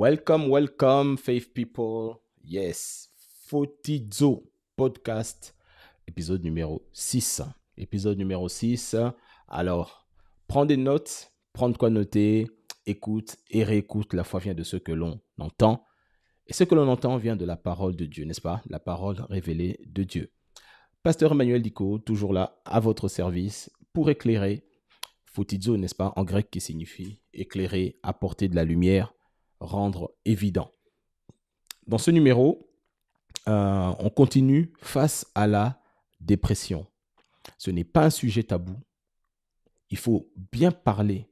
Welcome, faith people. Yes, Fotizo podcast, épisode numéro 6. Épisode numéro 6. Alors, prends des notes, prends de quoi noter, écoute et réécoute. La foi vient de ce que l'on entend. Et ce que l'on entend vient de la parole de Dieu, n'est-ce pas? La parole révélée de Dieu. Pasteur Emmanuel Dico, toujours là, à votre service, pour éclairer. Fotizo, n'est-ce pas? En grec qui signifie éclairer, apporter de la lumière, rendre évident. Dans ce numéro, on continue face à la dépression. Ce n'est pas un sujet tabou. Il faut bien parler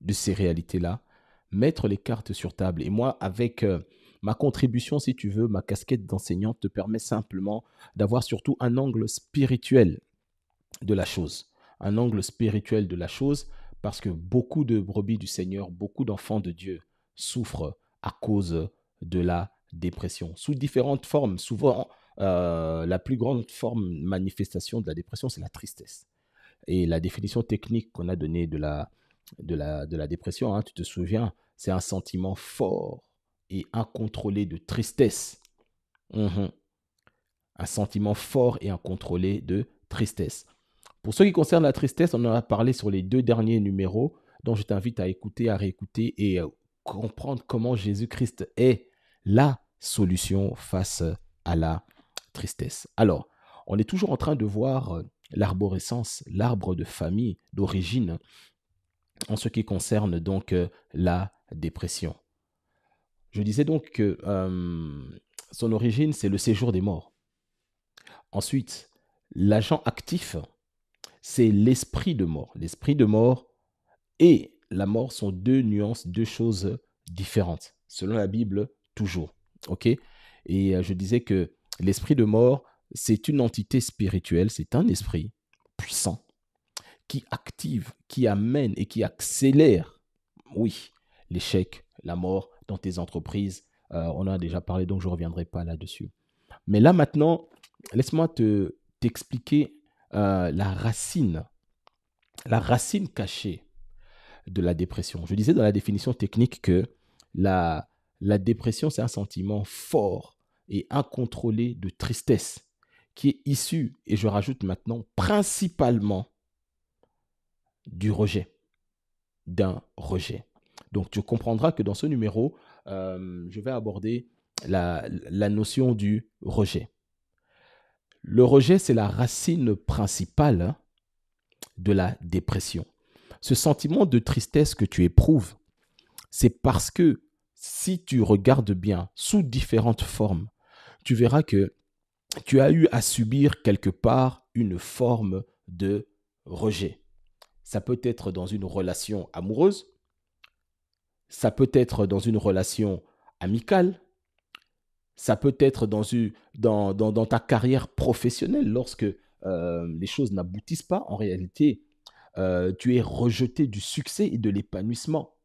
de ces réalités-là, mettre les cartes sur table. Et moi, avec ma contribution, si tu veux, ma casquette d'enseignante te permet simplement d'avoir surtout un angle spirituel de la chose. Un angle spirituel de la chose, parce que beaucoup de brebis du Seigneur, beaucoup d'enfants de Dieu souffrent à cause de la dépression, sous différentes formes. Souvent, la plus grande manifestation de la dépression, c'est la tristesse. Et la définition technique qu'on a donnée de la dépression, hein, tu te souviens, c'est un sentiment fort et incontrôlé de tristesse. Un sentiment fort et incontrôlé de tristesse. Pour ce qui concerne la tristesse, on en a parlé sur les 2 derniers numéros, dont je t'invite à écouter, à réécouter et comprendre comment Jésus-Christ est la solution face à la tristesse. Alors, on est toujours en train de voir l'arborescence, l'arbre de famille d'origine, en ce qui concerne donc la dépression. Je disais donc que son origine, c'est le séjour des morts. Ensuite, l'agent actif, c'est l'esprit de mort. L'esprit de mort et la mort sont 2 nuances, 2 choses différentes, selon la Bible, toujours. Ok? Et je disais que l'esprit de mort, c'est une entité spirituelle, c'est un esprit puissant qui active, qui amène et qui accélère, oui, l'échec, la mort dans tes entreprises. On en a déjà parlé, donc je ne reviendrai pas là-dessus. Mais là, maintenant, laisse-moi t'expliquer la racine cachée de la dépression. Je disais dans la définition technique que la dépression, c'est un sentiment fort et incontrôlé de tristesse qui est issu, et je rajoute maintenant, principalement du rejet, d'un rejet. Donc, tu comprendras que dans ce numéro, je vais aborder la notion du rejet. Le rejet, c'est la racine principale de la dépression. Ce sentiment de tristesse que tu éprouves, c'est parce que si tu regardes bien sous différentes formes, tu verras que tu as eu à subir quelque part une forme de rejet. Ça peut être dans une relation amoureuse, ça peut être dans une relation amicale, ça peut être dans ta carrière professionnelle lorsque les choses n'aboutissent pas. En réalité, tu es rejeté du succès et de l'épanouissement.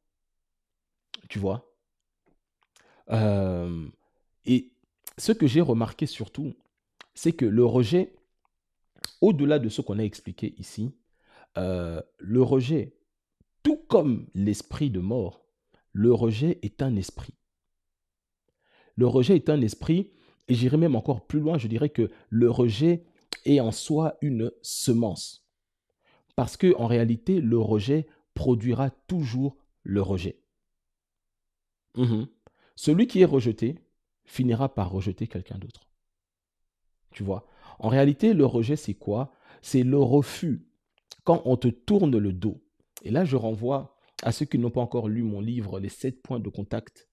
Tu vois? Et ce que j'ai remarqué surtout, c'est que le rejet, au-delà de ce qu'on a expliqué ici, le rejet, tout comme l'esprit de mort, le rejet est un esprit. Le rejet est un esprit, et j'irai même encore plus loin, je dirais que le rejet est en soi une semence. Parce qu'en réalité, le rejet produira toujours le rejet. Celui qui est rejeté finira par rejeter quelqu'un d'autre. Tu vois? En réalité, le rejet, c'est quoi? C'est le refus. Quand on te tourne le dos. Et là, je renvoie à ceux qui n'ont pas encore lu mon livre, Les 7 points de contact.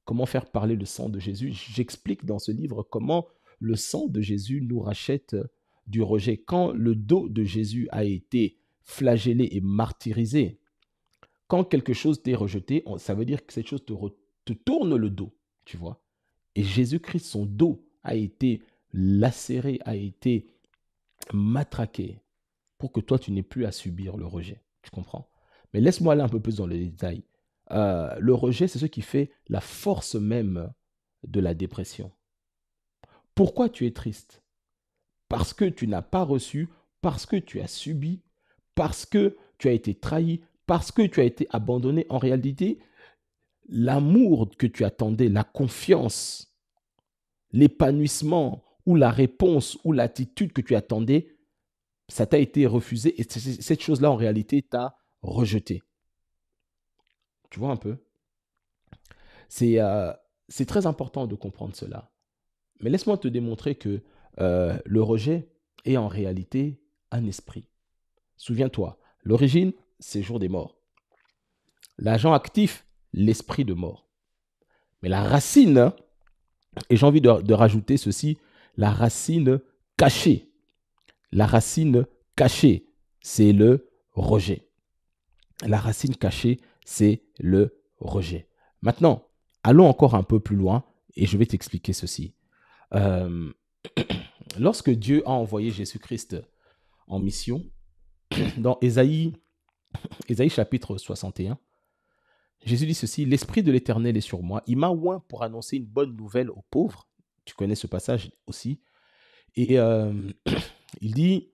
Comment faire parler le sang de Jésus? J'explique dans ce livre comment le sang de Jésus nous rachète du rejet. Quand le dos de Jésus a été flagellé et martyrisé, quand quelque chose t'est rejeté, ça veut dire que cette chose te tourne le dos, tu vois. Et Jésus-Christ, son dos a été lacéré, a été matraqué pour que toi, tu n'aies plus à subir le rejet. Tu comprends? Mais laisse-moi aller un peu plus dans le détail. Le rejet, c'est ce qui fait la force même de la dépression. Pourquoi tu es triste? Parce que tu n'as pas reçu, parce que tu as subi, parce que tu as été trahi, parce que tu as été abandonné. En réalité, l'amour que tu attendais, la confiance, l'épanouissement ou la réponse ou l'attitude que tu attendais, ça t'a été refusé et cette chose-là, en réalité, t'a rejeté. Tu vois un peu? C'est c'est très important de comprendre cela. Mais laisse-moi te démontrer que le rejet est en réalité un esprit. Souviens-toi, l'origine, c'est jour des morts. L'agent actif, l'esprit de mort. Mais la racine, et j'ai envie de rajouter ceci, la racine cachée. La racine cachée, c'est le rejet. La racine cachée, c'est le rejet. Maintenant, allons encore un peu plus loin et je vais t'expliquer ceci. Euh, lorsque Dieu a envoyé Jésus-Christ en mission, dans Ésaïe chapitre 61, Jésus dit ceci, « L'Esprit de l'Éternel est sur moi. Il m'a oint pour annoncer une bonne nouvelle aux pauvres. » Tu connais ce passage aussi. Et il dit,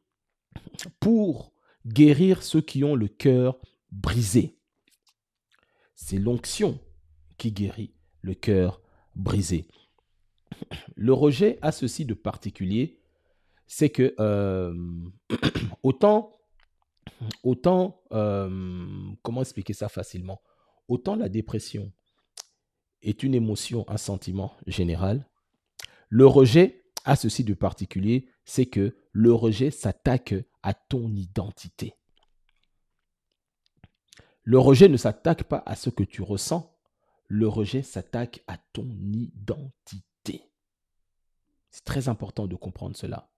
« Pour guérir ceux qui ont le cœur brisé. » C'est l'onction qui guérit le cœur brisé. Le rejet a ceci de particulier, c'est que autant comment expliquer ça facilement? Autant la dépression est une émotion, un sentiment général, le rejet a ceci de particulier, c'est que le rejet s'attaque à ton identité. Le rejet ne s'attaque pas à ce que tu ressens, le rejet s'attaque à ton identité. C'est très important de comprendre cela.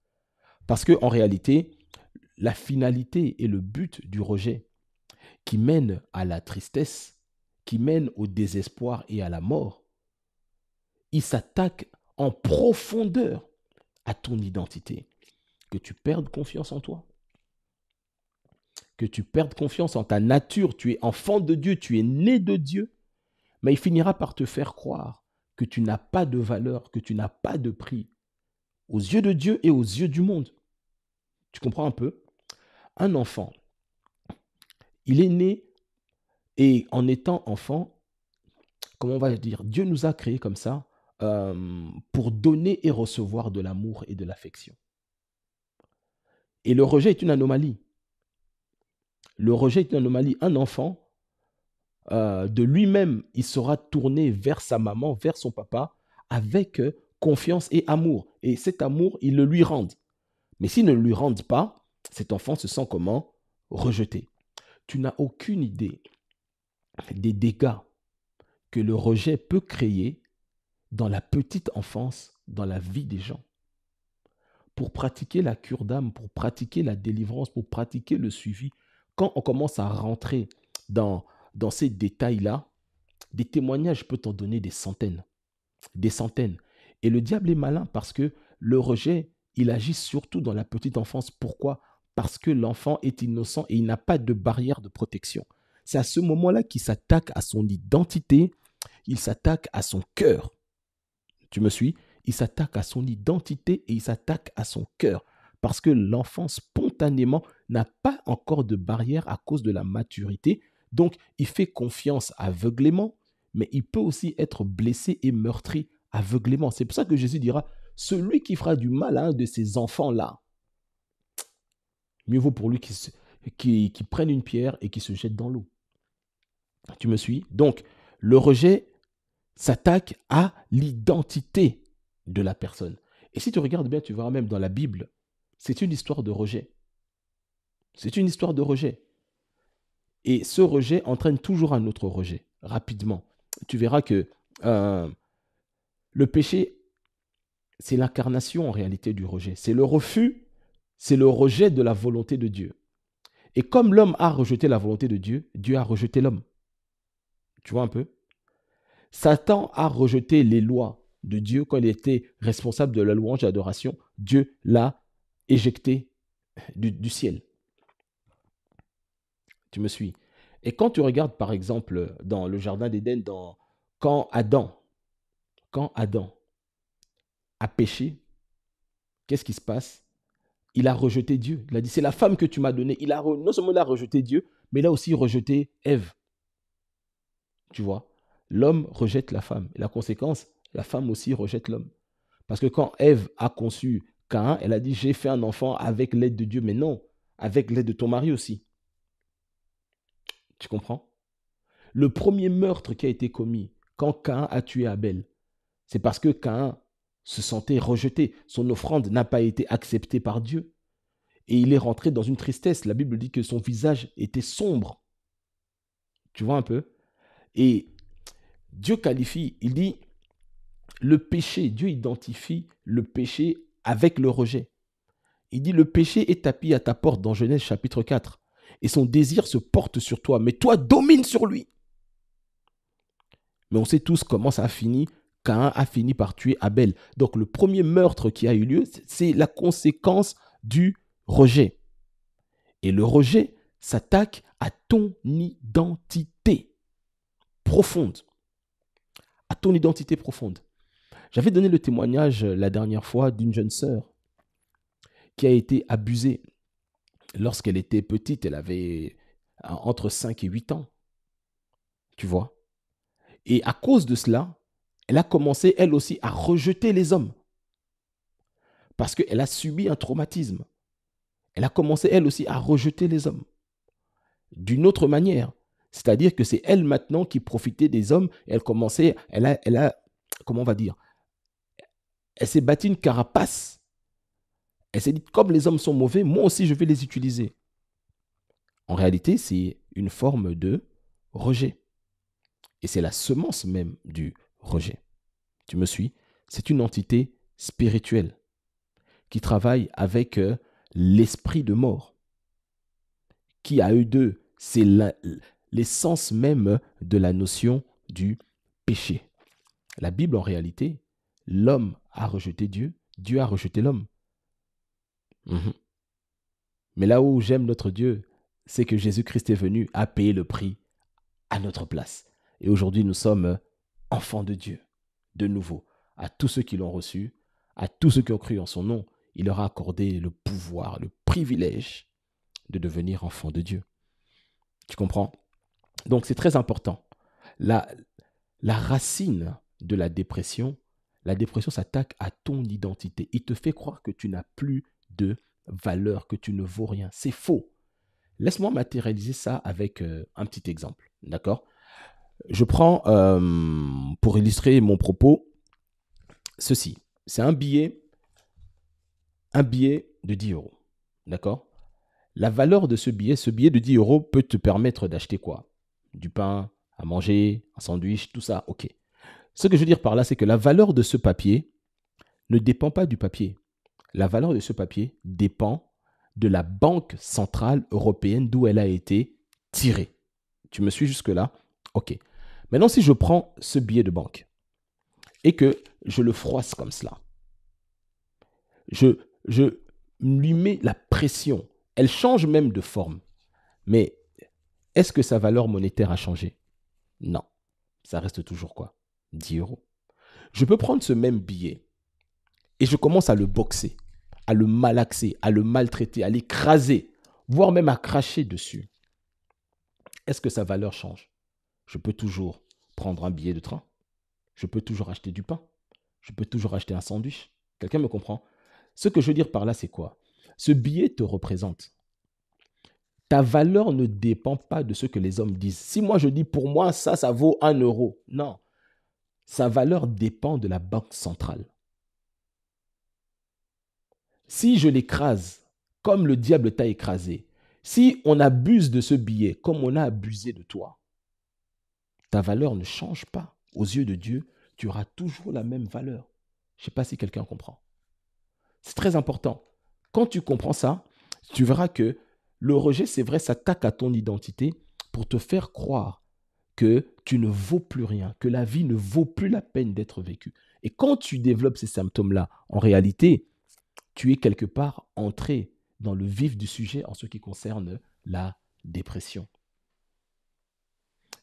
Parce qu'en réalité, la finalité et le but du rejet qui mène à la tristesse, qui mène au désespoir et à la mort, il s'attaque en profondeur à ton identité. Que tu perdes confiance en toi, que tu perdes confiance en ta nature, tu es enfant de Dieu, tu es né de Dieu, mais il finira par te faire croire que tu n'as pas de valeur, que tu n'as pas de prix aux yeux de Dieu et aux yeux du monde. Tu comprends un peu? Un enfant, il est né et en étant enfant, comment on va dire, Dieu nous a créés comme ça pour donner et recevoir de l'amour et de l'affection. Et le rejet est une anomalie. Le rejet est une anomalie. Un enfant, de lui-même, il sera tourné vers sa maman, vers son papa, avec confiance et amour. Et cet amour, il le lui rend. Mais s'il ne le lui rend pas, cet enfant se sent comment? Rejeté. Tu n'as aucune idée des dégâts que le rejet peut créer dans la petite enfance, dans la vie des gens. Pour pratiquer la cure d'âme, pour pratiquer la délivrance, pour pratiquer le suivi, quand on commence à rentrer dans ces détails-là, des témoignages, je peux t'en donner des centaines. Des centaines. Et le diable est malin parce que le rejet, il agit surtout dans la petite enfance. Pourquoi? Parce que l'enfant est innocent et il n'a pas de barrière de protection. C'est à ce moment-là qu'il s'attaque à son identité, il s'attaque à son cœur. Tu me suis? Il s'attaque à son identité et il s'attaque à son cœur. Parce que l'enfant, spontanément, n'a pas encore de barrière à cause de la maturité. Donc, il fait confiance aveuglément, mais il peut aussi être blessé et meurtri aveuglément. C'est pour ça que Jésus dira, celui qui fera du mal à un de ces enfants-là, mieux vaut pour lui qu'il prenne une pierre et qu'il se jette dans l'eau. Tu me suis? Donc, le rejet s'attaque à l'identité de la personne. Et si tu regardes bien, tu verras même dans la Bible, c'est une histoire de rejet. C'est une histoire de rejet. Et ce rejet entraîne toujours un autre rejet, rapidement. Tu verras que le péché, c'est l'incarnation en réalité du rejet. C'est le refus, c'est le rejet de la volonté de Dieu. Et comme l'homme a rejeté la volonté de Dieu, Dieu a rejeté l'homme. Tu vois un peu? Satan a rejeté les lois de Dieu quand il était responsable de la louange et l'adoration. Dieu l'a éjecté du ciel. Tu me suis? Et quand tu regardes par exemple dans le jardin d'Éden, quand Adam a péché, qu'est-ce qui se passe? Il a rejeté Dieu. Il a dit, c'est la femme que tu m'as donnée. Non seulement il a rejeté Dieu, mais il a aussi rejeté Ève. Tu vois? l'homme rejette la femme. Et la conséquence, la femme aussi rejette l'homme. Parce que quand Ève a conçu Caïn, elle a dit, j'ai fait un enfant avec l'aide de Dieu. Mais non, avec l'aide de ton mari aussi. Tu comprends? Le premier meurtre qui a été commis quand Caïn a tué Abel, c'est parce que Caïn se sentait rejeté. Son offrande n'a pas été acceptée par Dieu. Et il est rentré dans une tristesse. La Bible dit que son visage était sombre. Tu vois un peu? Et Dieu qualifie, il dit, le péché, Dieu identifie le péché avec le rejet. Il dit, le péché est tapis à ta porte dans Genèse chapitre 4. Et son désir se porte sur toi, mais toi domine sur lui. Mais on sait tous comment ça a fini. Caïn a fini par tuer Abel. Donc le premier meurtre qui a eu lieu, c'est la conséquence du rejet. Et le rejet s'attaque à ton identité profonde. À ton identité profonde. J'avais donné le témoignage la dernière fois d'une jeune sœur qui a été abusée lorsqu'elle était petite. Elle avait entre 5 et 8 ans. Tu vois? Et à cause de cela, elle a commencé, elle aussi, à rejeter les hommes. Parce qu'elle a subi un traumatisme. Elle a commencé, elle aussi, à rejeter les hommes. D'une autre manière. C'est-à-dire que c'est elle maintenant qui profitait des hommes. Elle commençait, comment on va dire, elle s'est bâtie une carapace. Elle s'est dit, comme les hommes sont mauvais, moi aussi je vais les utiliser. En réalité, c'est une forme de rejet. Et c'est la semence même du rejet. Tu me suis? C'est une entité spirituelle qui travaille avec l'esprit de mort, qui à eux deux, c'est l'essence même de la notion du péché. La Bible, en réalité, l'homme a rejeté Dieu, Dieu a rejeté l'homme. Mais là où j'aime notre Dieu, c'est que Jésus-Christ est venu à payer le prix à notre place. Et aujourd'hui, nous sommes enfants de Dieu, de nouveau. À tous ceux qui l'ont reçu, à tous ceux qui ont cru en son nom, il leur a accordé le pouvoir, le privilège de devenir enfants de Dieu. Tu comprends? Donc c'est très important. La racine de la dépression s'attaque à ton identité. Il te fait croire que tu n'as plus de valeur, que tu ne vaux rien. C'est faux. Laisse-moi matérialiser ça avec un petit exemple. D'accord? Je prends, pour illustrer mon propos, ceci. C'est un billet de 10 euros. D'accord? La valeur de ce billet de 10 euros peut te permettre d'acheter quoi? Du pain, à manger, un sandwich, tout ça, ok. Ce que je veux dire par là, c'est que la valeur de ce papier ne dépend pas du papier. La valeur de ce papier dépend de la Banque centrale européenne d'où elle a été tirée. Tu me suis jusque-là? Ok. Maintenant, si je prends ce billet de banque et que je le froisse comme cela, je lui mets la pression. Elle change même de forme. Mais est-ce que sa valeur monétaire a changé? Non. Ça reste toujours quoi? 10 euros. Je peux prendre ce même billet et je commence à le boxer, à le malaxer, à le maltraiter, à l'écraser, voire même à cracher dessus. Est-ce que sa valeur change? Je peux toujours prendre un billet de train. Je peux toujours acheter du pain. Je peux toujours acheter un sandwich. Quelqu'un me comprend? Ce que je veux dire par là, c'est quoi? Ce billet te représente. Ta valeur ne dépend pas de ce que les hommes disent. Si moi je dis pour moi, ça vaut 1 euro. Non. Sa valeur dépend de la banque centrale. Si je l'écrase comme le diable t'a écrasé, si on abuse de ce billet comme on a abusé de toi, ta valeur ne change pas. Aux yeux de Dieu, tu auras toujours la même valeur. Je ne sais pas si quelqu'un comprend. C'est très important. Quand tu comprends ça, tu verras que le rejet, c'est vrai, s'attaque à ton identité pour te faire croire que tu ne vaux plus rien, que la vie ne vaut plus la peine d'être vécue. Et quand tu développes ces symptômes-là, en réalité, tu es quelque part entré dans le vif du sujet en ce qui concerne la dépression.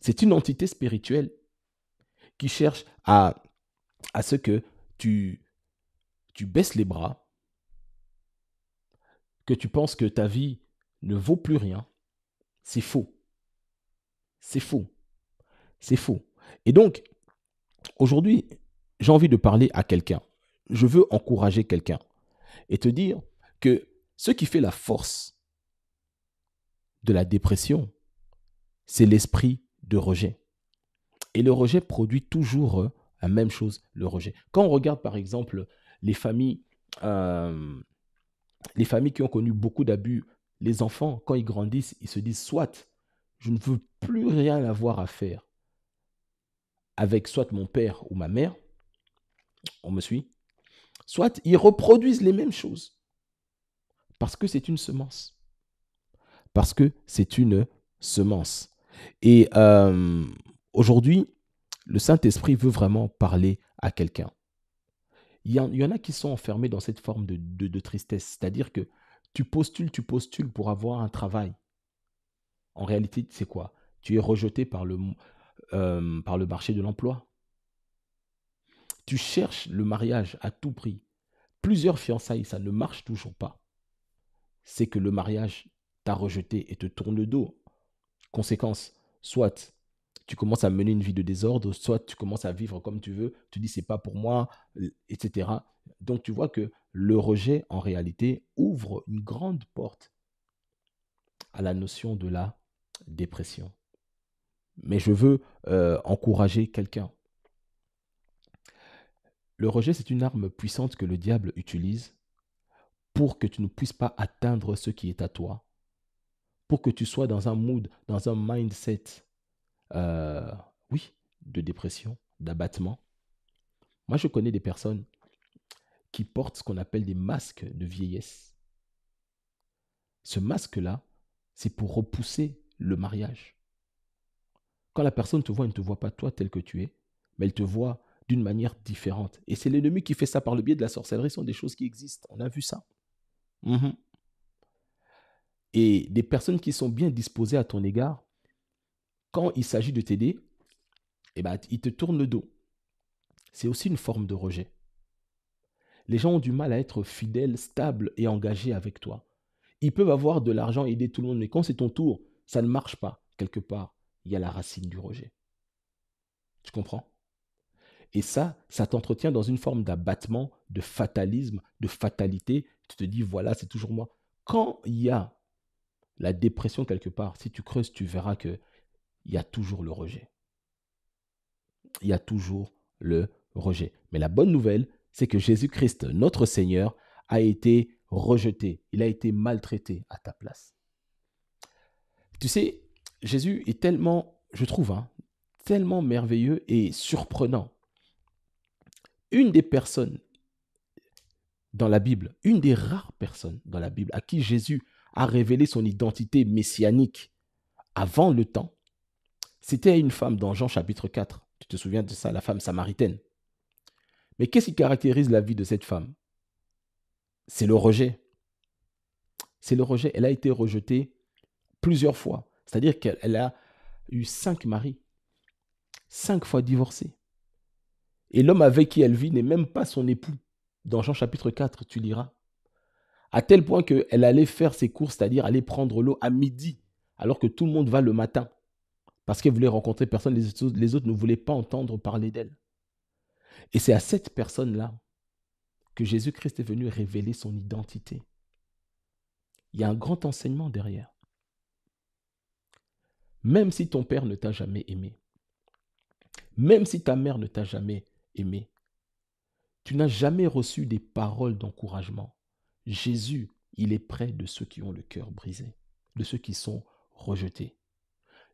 C'est une entité spirituelle qui cherche à ce que tu baisses les bras, que tu penses que ta vie ne vaut plus rien. C'est faux. C'est faux. C'est faux. Et donc, aujourd'hui, j'ai envie de parler à quelqu'un. Je veux encourager quelqu'un et te dire que ce qui fait la force de la dépression, c'est l'esprit de rejet. Et le rejet produit toujours la même chose, le rejet. Quand on regarde par exemple les familles, euh, les familles qui ont connu beaucoup d'abus, les enfants, quand ils grandissent, ils se disent soit je ne veux plus rien avoir à faire avec soit mon père ou ma mère, on me suit, soit ils reproduisent les mêmes choses parce que c'est une semence. Parce que c'est une semence. Et aujourd'hui, le Saint-Esprit veut vraiment parler à quelqu'un. Il y en a qui sont enfermés dans cette forme de tristesse, c'est-à-dire que tu postules pour avoir un travail. En réalité, c'est quoi? Tu es rejeté par le marché de l'emploi. Tu cherches le mariage à tout prix. Plusieurs fiançailles, ça ne marche toujours pas. C'est que le mariage t'a rejeté et te tourne le dos. Conséquence, soit tu commences à mener une vie de désordre, soit tu commences à vivre comme tu veux, tu dis c'est pas pour moi, etc. Donc tu vois que le rejet, en réalité, ouvre une grande porte à la notion de la dépression. Mais je veux encourager quelqu'un. Le rejet, c'est une arme puissante que le diable utilise pour que tu ne puisses pas atteindre ce qui est à toi, pour que tu sois dans un mood, dans un mindset, euh, oui, de dépression, d'abattement. Moi, je connais des personnes qui portent ce qu'on appelle des masques de vieillesse. Ce masque-là, c'est pour repousser le mariage. Quand la personne te voit, elle ne te voit pas toi tel que tu es, mais elle te voit d'une manière différente. Et c'est l'ennemi qui fait ça par le biais de la sorcellerie. Ce sont des choses qui existent. On a vu ça. Mhm. Et des personnes qui sont bien disposées à ton égard, quand il s'agit de t'aider, eh ben, ils te tournent le dos. C'est aussi une forme de rejet. Les gens ont du mal à être fidèles, stables et engagés avec toi. Ils peuvent avoir de l'argent et aider tout le monde, mais quand c'est ton tour, ça ne marche pas. Quelque part, il y a la racine du rejet. Tu comprends? Et ça t'entretient dans une forme d'abattement, de fatalisme, de fatalité. Tu te dis, voilà, c'est toujours moi. Quand il y a la dépression quelque part, si tu creuses, tu verras qu'il y a toujours le rejet. Il y a toujours le rejet. Mais la bonne nouvelle, c'est que Jésus-Christ, notre Seigneur, a été rejeté. Il a été maltraité à ta place. Tu sais, Jésus est tellement, je trouve, tellement merveilleux et surprenant. Une des personnes dans la Bible, une des rares personnes dans la Bible à qui Jésus a révélé son identité messianique avant le temps, c'était une femme dans Jean chapitre 4. Tu te souviens de ça, la femme samaritaine. Mais qu'est-ce qui caractérise la vie de cette femme? C'est le rejet. C'est le rejet. Elle a été rejetée plusieurs fois. C'est-à-dire qu'elle a eu 5 maris, 5 fois divorcée. Et l'homme avec qui elle vit n'est même pas son époux. Dans Jean chapitre 4, tu liras. À tel point qu'elle allait faire ses courses, c'est-à-dire aller prendre l'eau à midi, alors que tout le monde va le matin. Parce qu'elle voulait rencontrer personne, les autres ne voulaient pas entendre parler d'elle. Et c'est à cette personne-là que Jésus-Christ est venu révéler son identité. Il y a un grand enseignement derrière. Même si ton père ne t'a jamais aimé, même si ta mère ne t'a jamais aimé, tu n'as jamais reçu des paroles d'encouragement. Jésus, il est près de ceux qui ont le cœur brisé, de ceux qui sont rejetés.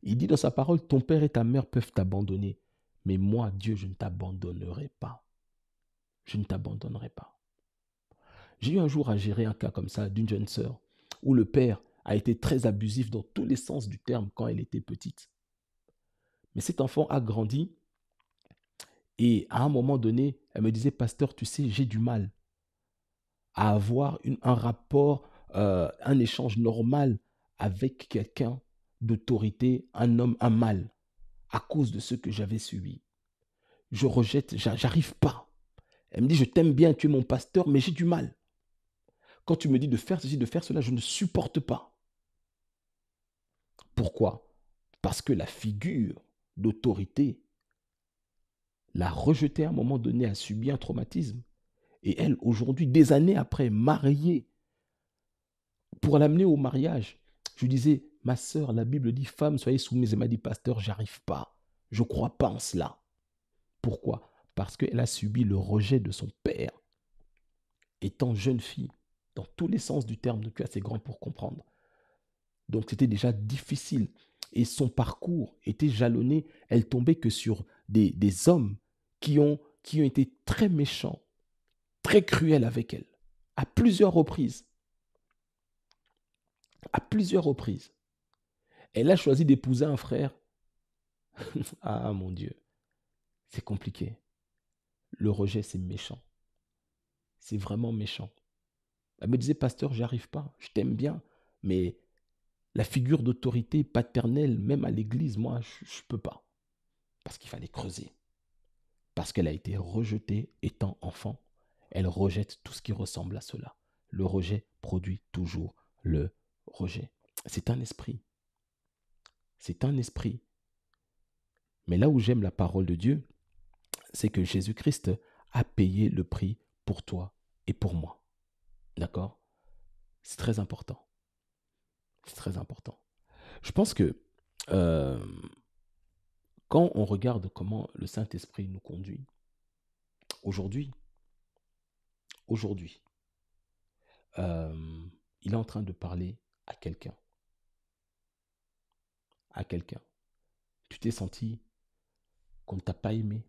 Il dit dans sa parole, ton père et ta mère peuvent t'abandonner, mais moi, Dieu, je ne t'abandonnerai pas. Je ne t'abandonnerai pas. J'ai eu un jour à gérer un cas comme ça d'une jeune sœur, où le père a été très abusif dans tous les sens du terme quand elle était petite. Mais cet enfant a grandi et à un moment donné, elle me disait, pasteur, tu sais, j'ai du mal à avoir un rapport, un échange normal avec quelqu'un d'autorité, un homme, un mâle, à cause de ce que j'avais subi. Je rejette, j'arrive pas. Elle me dit, je t'aime bien, tu es mon pasteur, mais j'ai du mal. Quand tu me dis de faire ceci, de faire cela, je ne supporte pas. Pourquoi? Parce que la figure d'autorité l'a rejeté à un moment donné, a subi un traumatisme. Et elle, aujourd'hui, des années après, mariée, pour l'amener au mariage, je lui disais, ma sœur, la Bible dit, femme, soyez soumise. Elle m'a dit, pasteur, j'arrive pas. Je ne crois pas en cela. Pourquoi? Parce qu'elle a subi le rejet de son père, étant jeune fille, dans tous les sens du terme, depuis assez grand pour comprendre. Donc c'était déjà difficile. Et son parcours était jalonné. Elle tombait que sur des hommes qui ont été très méchants, très cruels avec elle, à plusieurs reprises. À plusieurs reprises. Elle a choisi d'épouser un frère. Ah mon Dieu, c'est compliqué. Le rejet, c'est méchant. C'est vraiment méchant. Elle me disait, pasteur, j'y arrive pas. Je t'aime bien, mais la figure d'autorité paternelle, même à l'église, moi, je ne peux pas. Parce qu'il fallait creuser. Parce qu'elle a été rejetée étant enfant. Elle rejette tout ce qui ressemble à cela. Le rejet produit toujours le rejet. C'est un esprit. C'est un esprit. Mais là où j'aime la parole de Dieu, c'est que Jésus-Christ a payé le prix pour toi et pour moi. D'accord? C'est très important. C'est très important. Je pense que quand on regarde comment le Saint-Esprit nous conduit, aujourd'hui, il est en train de parler à quelqu'un. À quelqu'un. Tu t'es senti qu'on ne t'a pas aimé.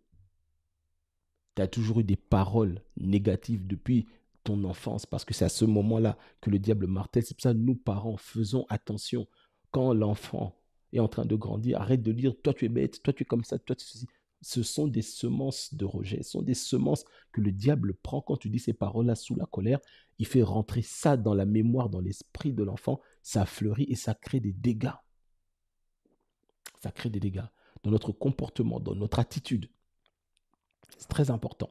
Tu as toujours eu des paroles négatives depuis ton enfance, parce que c'est à ce moment-là que le diable martèle. C'est pour ça que nous, parents, faisons attention. Quand l'enfant est en train de grandir, arrête de dire, toi tu es bête, toi tu es comme ça, toi tu es ceci. Ce sont des semences de rejet, ce sont des semences que le diable prend quand tu dis ces paroles-là sous la colère. Il fait rentrer ça dans la mémoire, dans l'esprit de l'enfant, ça fleurit et ça crée des dégâts. Ça crée des dégâts dans notre comportement, dans notre attitude. C'est très important.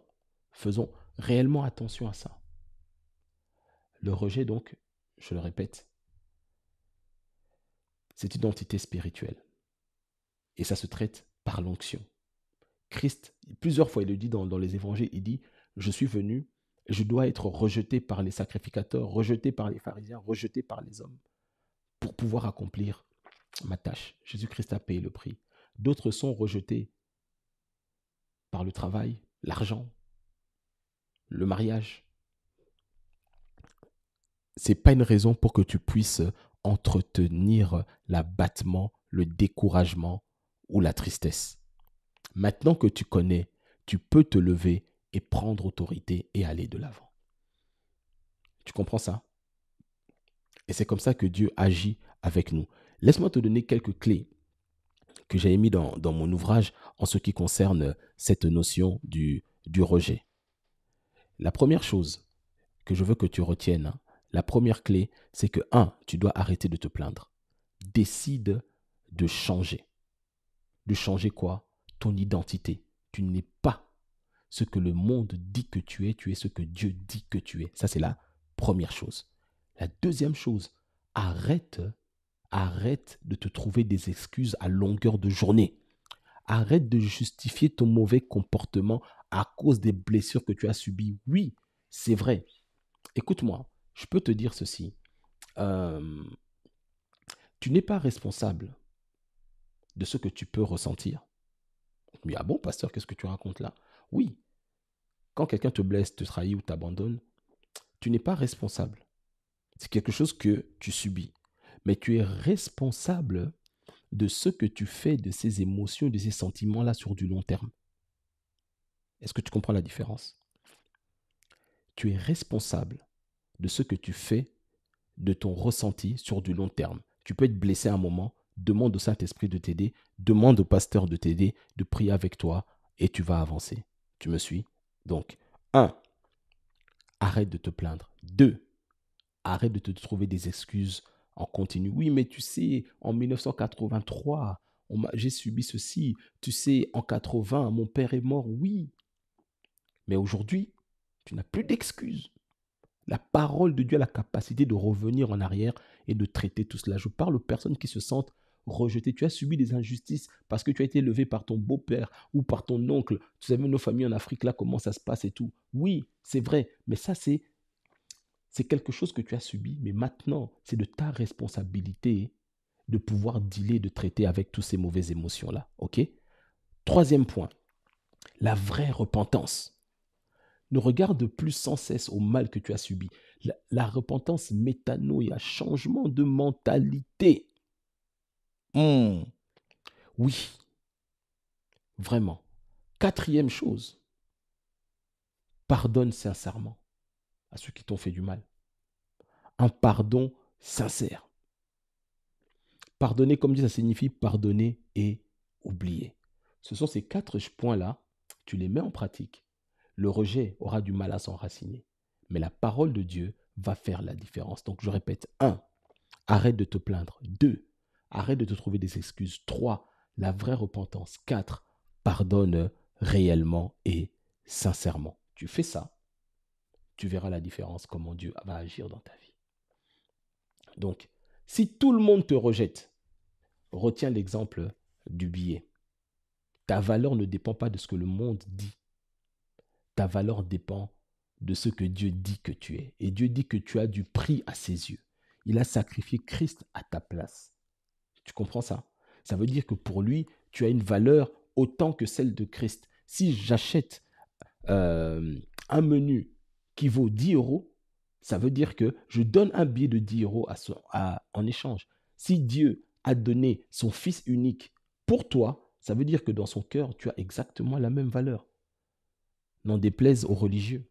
Faisons réellement attention à ça. Le rejet, donc, je le répète, c'est une identité spirituelle. Et ça se traite par l'onction. Christ, plusieurs fois, il le dit dans les évangiles, il dit, je suis venu, je dois être rejeté par les sacrificateurs, rejeté par les pharisiens, rejeté par les hommes, pour pouvoir accomplir ma tâche. Jésus-Christ a payé le prix. D'autres sont rejetés par le travail, l'argent, le mariage. Ce n'est pas une raison pour que tu puisses entretenir l'abattement, le découragement ou la tristesse. Maintenant que tu connais, tu peux te lever et prendre autorité et aller de l'avant. Tu comprends ça? Et c'est comme ça que Dieu agit avec nous. Laisse-moi te donner quelques clés que j'avais mis dans mon ouvrage en ce qui concerne cette notion du rejet. La première chose que je veux que tu retiennes, la première clé, c'est que 1, tu dois arrêter de te plaindre. Décide de changer. De changer quoi? Ton identité. Tu n'es pas ce que le monde dit que tu es ce que Dieu dit que tu es. Ça, c'est la première chose. La deuxième chose, arrête de te trouver des excuses à longueur de journée. Arrête de justifier ton mauvais comportement à cause des blessures que tu as subies. Oui, c'est vrai. Écoute-moi, je peux te dire ceci. Tu n'es pas responsable de ce que tu peux ressentir. Mais ah bon, pasteur, qu'est-ce que tu racontes là? Oui, quand quelqu'un te blesse, te trahit ou t'abandonne, tu n'es pas responsable. C'est quelque chose que tu subis. Mais tu es responsable de ce que tu fais de ces émotions, de ces sentiments-là sur du long terme. Est-ce que tu comprends la différence? Tu es responsable de ce que tu fais de ton ressenti sur du long terme. Tu peux être blessé à un moment, demande au Saint-Esprit de t'aider, demande au pasteur de t'aider, de prier avec toi et tu vas avancer. Tu me suis? Donc, 1, arrête de te plaindre. 2, arrête de te trouver des excuses en continu. Oui, mais tu sais, en 1983, j'ai subi ceci. Tu sais, en 80, mon père est mort. Oui, mais aujourd'hui, tu n'as plus d'excuses. La parole de Dieu a la capacité de revenir en arrière et de traiter tout cela. Je parle aux personnes qui se sentent rejeté, tu as subi des injustices parce que tu as été élevé par ton beau-père ou par ton oncle. Tu savais, nos familles en Afrique, là, comment ça se passe et tout. Oui, c'est vrai, mais ça, c'est quelque chose que tu as subi. Mais maintenant, c'est de ta responsabilité de pouvoir dealer, de traiter avec toutes ces mauvaises émotions-là. OK? Troisième point, la vraie repentance. Ne regarde plus sans cesse au mal que tu as subi. La repentance métanoïa, changement de mentalité. Oui, vraiment. Quatrième chose, pardonne sincèrement à ceux qui t'ont fait du mal. Un pardon sincère. Pardonner, comme dit, ça signifie pardonner et oublier. Ce sont ces 4 points-là, tu les mets en pratique. Le rejet aura du mal à s'enraciner. Mais la parole de Dieu va faire la différence. Donc je répète, 1, arrête de te plaindre. 2, arrête de te trouver des excuses. 3, la vraie repentance. 4, pardonne réellement et sincèrement. Tu fais ça, tu verras la différence, comment Dieu va agir dans ta vie. Donc, si tout le monde te rejette, retiens l'exemple du billet. Ta valeur ne dépend pas de ce que le monde dit. Ta valeur dépend de ce que Dieu dit que tu es. Et Dieu dit que tu as du prix à ses yeux. Il a sacrifié Christ à ta place. Tu comprends ça? Ça veut dire que pour lui, tu as une valeur autant que celle de Christ. Si j'achète un menu qui vaut 10 euros, ça veut dire que je donne un billet de 10 euros en échange. Si Dieu a donné son Fils unique pour toi, ça veut dire que dans son cœur, tu as exactement la même valeur. N'en déplaise aux religieux.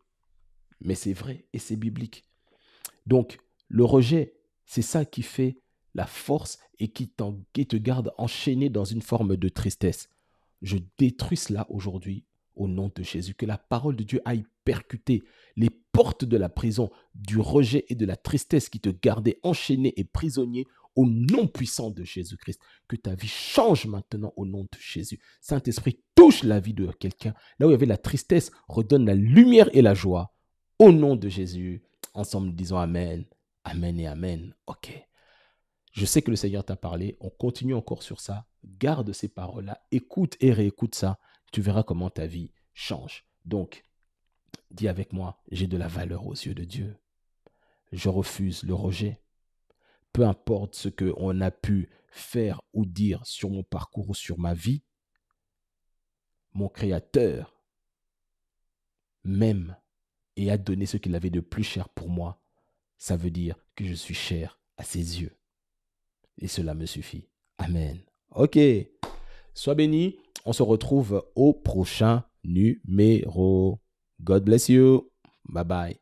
Mais c'est vrai et c'est biblique. Donc, le rejet, c'est ça qui fait la force et qui te garde enchaîné dans une forme de tristesse. Je détruis cela aujourd'hui au nom de Jésus. Que la parole de Dieu aille percuter les portes de la prison, du rejet et de la tristesse qui te gardaient enchaîné et prisonnier au nom puissant de Jésus-Christ. Que ta vie change maintenant au nom de Jésus. Saint-Esprit, touche la vie de quelqu'un. Là où il y avait la tristesse, redonne la lumière et la joie. Au nom de Jésus, ensemble, nous disons Amen, Amen et Amen. Ok. Je sais que le Seigneur t'a parlé. On continue encore sur ça. Garde ces paroles-là. Écoute et réécoute ça. Tu verras comment ta vie change. Donc, dis avec moi, j'ai de la valeur aux yeux de Dieu. Je refuse le rejet. Peu importe ce qu'on a pu faire ou dire sur mon parcours ou sur ma vie, mon Créateur m'aime et a donné ce qu'il avait de plus cher pour moi. Ça veut dire que je suis cher à ses yeux. Et cela me suffit. Amen. Ok. Sois béni. On se retrouve au prochain numéro. God bless you. Bye bye.